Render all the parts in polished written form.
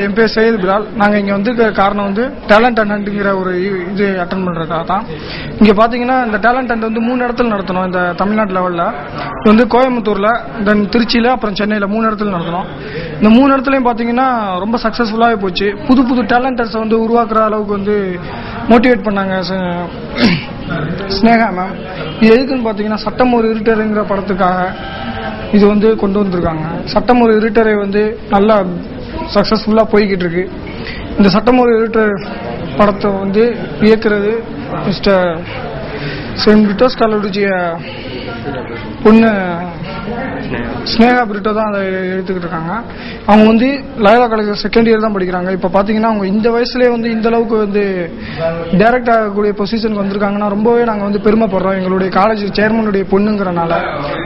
என் பேர் சையது பிலால். நாங்கள் இங்கே வந்திருக்கிற காரணம் வந்து டேலண்ட் ஹண்ட்ங்கிற ஒரு இது அட்டன் பண்ணுறதுக்காக தான். இங்கே பார்த்தீங்கன்னா இந்த டேலண்ட் ஹண்ட் வந்து 3 இடத்துல நடத்தணும். இந்த தமிழ்நாட்டு லெவலில் இது வந்து கோயம்புத்தூரில், தென் திருச்சியில், அப்புறம் சென்னையில் 3 இடத்துல நடத்தணும். இந்த 3 இடத்துலையும் பார்த்தீங்கன்னா ரொம்ப சக்ஸஸ்ஃபுல்லாகவே போச்சு. புது புது டேலண்டர்ஸை வந்து உருவாக்குற அளவுக்கு வந்து மோட்டிவேட் பண்ணாங்க ஸ்னேகா மேம். இது எதுக்குன்னு பார்த்தீங்கன்னா சட்டம் ஒரு இருட்டருங்கிற படத்துக்காக இது வந்து கொண்டு வந்திருக்காங்க. சட்டம் ஒரு இருட்டரை வந்து நல்லா சக்ஸஸ்ஃபுல்லாக போய்கிட்டு இருக்கு. இந்த சட்டம் ஒரு இருட்டர் படத்தை வந்து இயக்குறது மிஸ்டர் செயின்ட் பிரிட்டோஸ் காலேஜ் பொண்ணு ஸ்னேகா பிரிட்டோ தான் அதை எடுத்துக்கிட்டு இருக்காங்க. அவங்க வந்து லயோலா காலேஜ் செகண்ட் இயர் தான் படிக்கிறாங்க. இப்போ பார்த்தீங்கன்னா அவங்க இந்த வயசுலேயே வந்து இந்த அளவுக்கு வந்து டைரக்ட் ஆகக்கூடிய பொசிஷனுக்கு வந்திருக்காங்கன்னா ரொம்பவே நாங்கள் வந்து பெருமைப்படுறோம். எங்களுடைய காலேஜ் சேர்மனுடைய பொண்ணுங்கிறனால.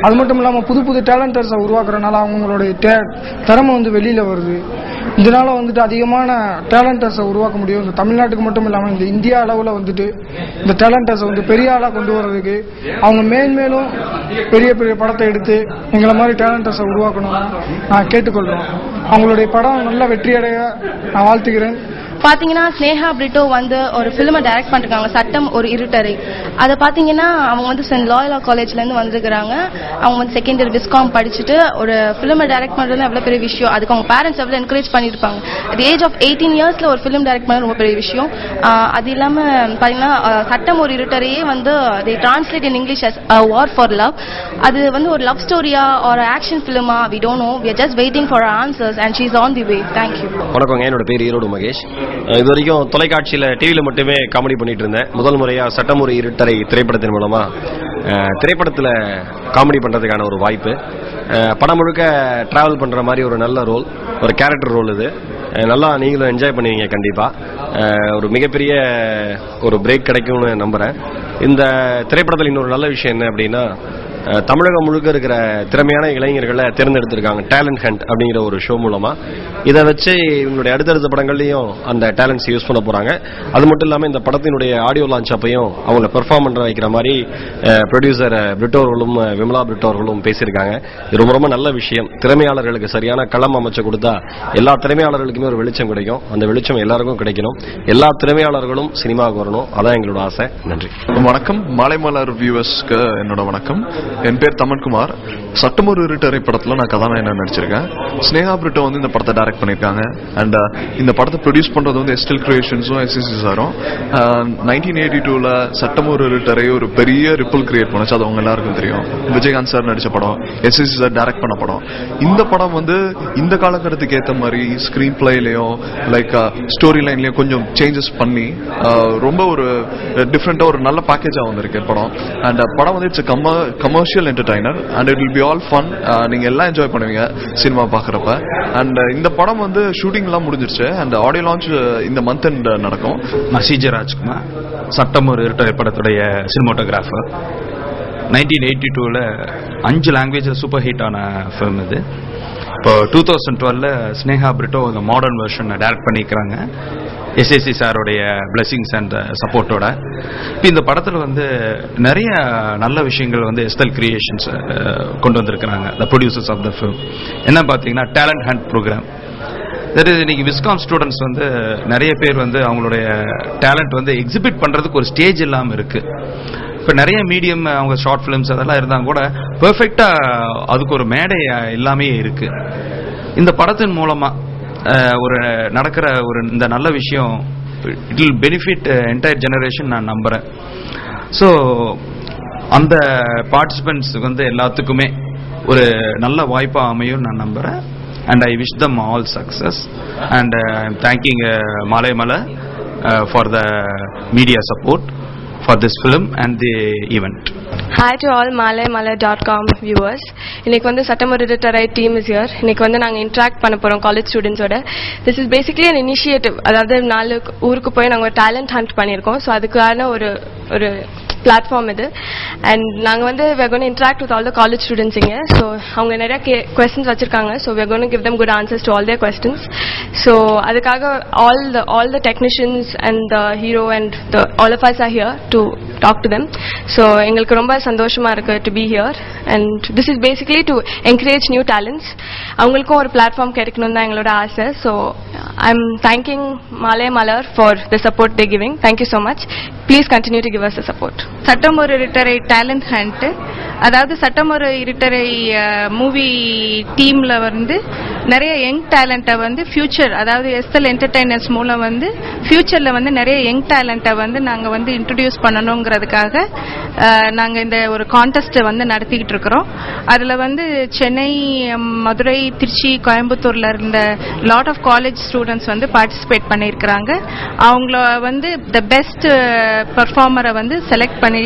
அது மட்டும் இல்லாமல் புது புது டேலண்டர்ஸை உருவாக்குறதுனால அவங்களுடைய திறமை வந்து வெளியில் வருது. இதனால வந்துட்டு அதிகமான டேலண்டர்ஸை உருவாக்க முடியும். இந்த தமிழ்நாட்டுக்கு மட்டும் இல்லாமல் இந்த இந்தியா அளவில் வந்துட்டு இந்த டேலண்டர்ஸை வந்து பெரிய ஆளாக கொண்டு வர்றதுக்கு அவங்க மேன்மேலும் பெரிய பெரிய படத்தை எடுத்து எங்களை மாதிரி டேலண்டர்ஸை உருவாக்கணும்னு நான் கேட்டுக்கொள்கிறோம். அவங்களுடைய படம் நல்ல வெற்றியடைய நான் வாழ்த்துக்கிறேன். பாத்தீங்கன்னா ஸ்னேகா பிரிட்டோ வந்து ஒரு ஃபிலிமை டைரக்ட் பண்ணிருக்காங்க, சட்டம் ஒரு இருட்டரை. அதை பாத்தீங்கன்னா அவங்க வந்து சென்ட் லயோலா காலேஜ்ல இருந்து வந்திருக்காங்க. அவங்க வந்து செகண்ட் இயர் விஸ்காம் படிச்சுட்டு ஒரு ஃபிலிமை டைரக்ட் பண்றது எவ்வளவு பெரிய விஷயம். அதுக்கு அவங்க பேரண்ட்ஸ் எவ்வளவு என்கரேஜ் பண்ணிருப்பாங்க. அட் ஏஜ் ஆஃப் 18 இயர்ஸ்ல ஒரு ஃபிலிம் டைரக்ட் பண்ண ரொம்ப பெரிய விஷயம். அது இல்லாம பாத்தீங்கன்னா சட்டம் ஒரு இருட்டரையே வந்து they translate in English as a war for love. அது வந்து ஒரு லவ் ஸ்டோரியா ஒரு action ஃபிலிமா we don't know. We are just waiting for our answers and she's on the way. Thank you. வணக்கங்க, என்னோட பேர் ஈரோடு மகேஷ். இது வரைக்கும் தொலைக்காட்சியில் டிவியில் மட்டுமே காமெடி பண்ணிட்டு இருந்தேன். முதல் முறையாக சட்டமுறை இருட்டரை திரைப்படத்தின் மூலமா திரைப்படத்தில் காமெடி பண்ணுறதுக்கான ஒரு வாய்ப்பு. படம் முழுக்க டிராவல் பண்ணுற மாதிரி ஒரு நல்ல ரோல், ஒரு கேரக்டர் ரோல். இது நல்லா நீங்களும் என்ஜாய் பண்ணுவீங்க கண்டிப்பாக. ஒரு மிகப்பெரிய ஒரு பிரேக் கிடைக்கும்னு நம்புகிறேன். இந்த திரைப்படத்தில் இன்னொரு நல்ல விஷயம் என்ன அப்படின்னா, தமிழகம் முழுக்க இருக்கிற திறமையான இளைஞர்களை தேர்ந்தெடுத்திருக்காங்க டேலண்ட் ஹண்ட் அப்படிங்கிற ஒரு ஷோ மூலமா. இதை வச்சு இவங்களுடைய அடுத்தடுத்த படங்கள்லையும் அந்த டேலண்ட்ஸ் யூஸ் பண்ண போறாங்க. அது மட்டும் இல்லாமல் இந்த படத்தினுடைய ஆடியோ லான்ச் அப்பையும் அவங்களை பெர்ஃபார்ம் பண்ண வைக்கிற மாதிரி ப்ரொடியூசர் பிரிட்டோ அவர்களும் விமலா பிரிட்டோ அவர்களும் பேசியிருக்காங்க. இது ரொம்ப ரொம்ப நல்ல விஷயம். திறமையாளர்களுக்கு சரியான களம் அமைச்சு கொடுத்தா எல்லா திறமையாளர்களுக்குமே ஒரு வெளிச்சம் கிடைக்கும். அந்த வெளிச்சம் எல்லாருக்கும் கிடைக்கணும். எல்லா திறமையாளர்களும் சினிமாவுக்கு வரணும். அதான் எங்களோட ஆசை. நன்றி. வணக்கம். மாலைமலர் வியூவர்ஸ்க்கு என்னோட வணக்கம். என் பேர் தமன்குமார். சட்டமொரு இருட்டரை படத்துல நான் கதாநாயகனா நடிச்சிருக்கேன். ஸ்னேகா பிரிட்டோ வந்து இந்த படத்தை டைரக்ட் பண்ணிருக்காங்க. அண்ட் இந்த படத்தை ப்ரொடியூஸ் பண்றது வந்து எஸ்டில் கிரியேஷன்ஸும் எஸ்எஸ்சி சாரும். 1982ல சட்டமொரு இருட்டரை ஒரு பெரிய ரிப்பிள் கிரியேட் பண்ணுச்சு. அது அவங்க எல்லாருக்கும் தெரியும். விஜயகாந்த் சார் நடிச்ச படம், எஸ்எஸ்சி சார் டைரக்ட் பண்ண படம். இந்த படம் வந்து இந்த காலகட்டத்துக்கு ஏற்ற மாதிரி ஸ்கிரீன் பிளேலயும் லைக் ஸ்டோரி லைன்லயும் கொஞ்சம் சேஞ்சஸ் பண்ணி ரொம்ப ஒரு டிஃப்ரெண்டா ஒரு நல்ல பேக்கேஜா வந்திருக்கு படம். அண்ட் படம் வந்து it's commercial entertainer and it will be all fun. நீங்க எல்லாம் என்ஜாய் பண்ணுவீங்க சினிமா பாக்குறப்ப. அண்ட் இந்த படம் வந்து ஷூட்டிங் எல்லாம் முடிஞ்சிருச்சு. அண்ட் ஆடியோ லான்ச் இந்த மந்த் எண்ட் நடக்கும். நான் சிஜே ராஜ்குமார், சட்டம் ஒரு இருட்டரை படத்துடைய சினிமாட்டோகிராஃபர். 1982ல 5 லாங்குவேஜில் சூப்பர் ஹிட் ஆன ஃபிலிம் இது. இப்போ 2012ல ஸ்னேகா பிரிட்டோ இந்த மாடர்ன் வெர்ஷன் டைரக்ட் பண்ணிக்கிறாங்க, எஸ்எஸ்சி சாருடைய பிளெஸிங்ஸ் அண்ட் சப்போர்ட்டோட. இந்த படத்தில் வந்து நிறைய நல்ல விஷயங்கள் வந்து எஸ்எல் கிரியேஷன்ஸ் கொண்டு வந்திருக்கிறாங்க, the producers of the film. என்ன பார்த்தீங்கன்னா டேலண்ட் ஹண்ட் ப்ரோக்ராம். இன்னைக்கு விஸ்காம் ஸ்டூடெண்ட்ஸ் வந்து நிறைய பேர் வந்து அவங்களுடைய டேலண்ட் வந்து எக்ஸிபிட் பண்றதுக்கு ஒரு ஸ்டேஜ் இல்லாமல் இருக்கு. இப்போ நிறைய மீடியம் அவங்க ஷார்ட் ஃபிலிம்ஸ் அதெல்லாம் இருந்தாங்க கூட பெர்ஃபெக்டா அதுக்கு ஒரு மேடை எல்லாமே இருக்கு. இந்த படத்தின் மூலமா ஒரு நடக்கிற ஒரு இந்த நல்ல விஷயம் it will benefit entire generation நான் நம்புறேன். ஸோ அந்த பார்ட்டிசிபென்ட்ஸுக்கு வந்து எல்லாத்துக்குமே ஒரு நல்ல வாய்ப்பா அமையும் நான் நம்புறேன். And I wish them all success. And I'm thanking Malaymala for the media support for this film and the event. Hi to all malaymala.com viewers. இன்னைக்கு வந்து சட்டமொரு இருட்டரை டீம் இஸ் ஹியர். இன்னைக்கு வந்து நாங்கள் இன்ட்ராக்ட் பண்ண போகிறோம் காலேஜ் ஸ்டூடெண்ட்ஸோட. This is basically an initiative. அதாவது 4 ஊருக்கு போய் நாங்கள் ஒரு டேலண்ட் ஹண்ட் பண்ணியிருக்கோம். ஸோ அதுக்கான ஒரு பிளாட்ஃபார்ம் இது. அண்ட் நாங்கள் வந்து we're going to interact with all the college students இங்கே. ஸோ அவங்க நிறைய questions வச்சிருக்காங்க. So we're going to give them good answers to all their questions. So அதுக்காக all the technicians and the hero and all of us are here to talk to them. So எங்களுக்கு ரொம்ப சந்தோஷமா இருக்கு to be here. And this is basically to encourage new talents. அவங்களுக்கும் ஒரு platform கிடைக்கணும் தான் எங்களோட ஆசை. So I'm thanking Malay Malar for the support they're giving. Thank you so much. Please continue to give us the support. சட்டம் ஒரு இருட்டரை talent hunt, அதாவது சட்டம் ஒரு இருட்டரை மூவி டீம்ல வந்து நிறைய யங் டேலண்ட்டை வந்து ஃபியூச்சர், அதாவது எஸ்எல் என்டர்டைனர்ஸ் மூலம் வந்து ஃபியூச்சர்ல வந்து நிறைய யங் டேலண்ட்டை வந்து நாங்கள் வந்து இன்ட்ரடியூஸ் பண்ணணுங்கிறதுக்காக நாங்கள் இந்த ஒரு கான்டெஸ்ட்டை வந்து நடத்திக்கிட்டு இருக்கிறோம். அதில் வந்து சென்னை, மதுரை, திருச்சி, கோயம்புத்தூர்ல இருந்த லாட் ஆஃப் காலேஜ் ஸ்டூடெண்ட்ஸ் வந்து பார்ட்டிசிபேட் பண்ணியிருக்கிறாங்க. அவங்கள வந்து த பெஸ்ட் பர்ஃபார்மரை வந்து செலக்ட் பண்ணி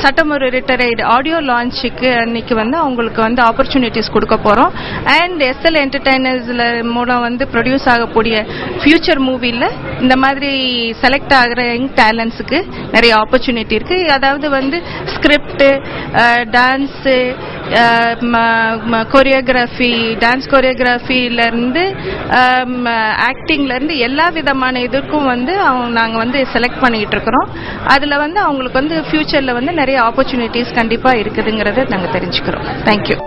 சட்டம் ஒரு ரிட்டரைட் ஆடியோ லான்ச்சுக்கு அன்னைக்கு வந்து அவங்களுக்கு வந்து ஆப்பர்ச்சுனிட்டிஸ் கொடுக்க போறோம். அண்ட் எஸ்எல் என்டர்டைனர்ஸ்ல மூலம் வந்து ப்ரொடியூஸ் ஆகக்கூடிய ஃபியூச்சர் மூவில இந்த மாதிரி செலக்ட் ஆகிற யங் டேலண்ட்ஸுக்கு நிறைய ஆப்பர்ச்சுனிட்டி இருக்கு. அதாவது வந்து ஸ்கிரிப்ட், டான்ஸு, கொரியோகிராஃபி, டான்ஸ் கொரியோகிராஃபில இருந்து ஆக்டிங்ல இருந்து எல்லா விதமான இதுக்கும் வந்து நாங்க வந்து செலக்ட் பண்ணிட்டு இருக்கிறோம். அதுல வந்து அவங்களுக்கு வந்து ஃபியூச்சர்ல வந்து நிறைய ஆப்பர்ச்சுனிட்டிஸ் கண்டிப்பா இருக்குதுங்கிறத நாங்க தெரிஞ்சுக்கிறோம். தேங்க்யூ.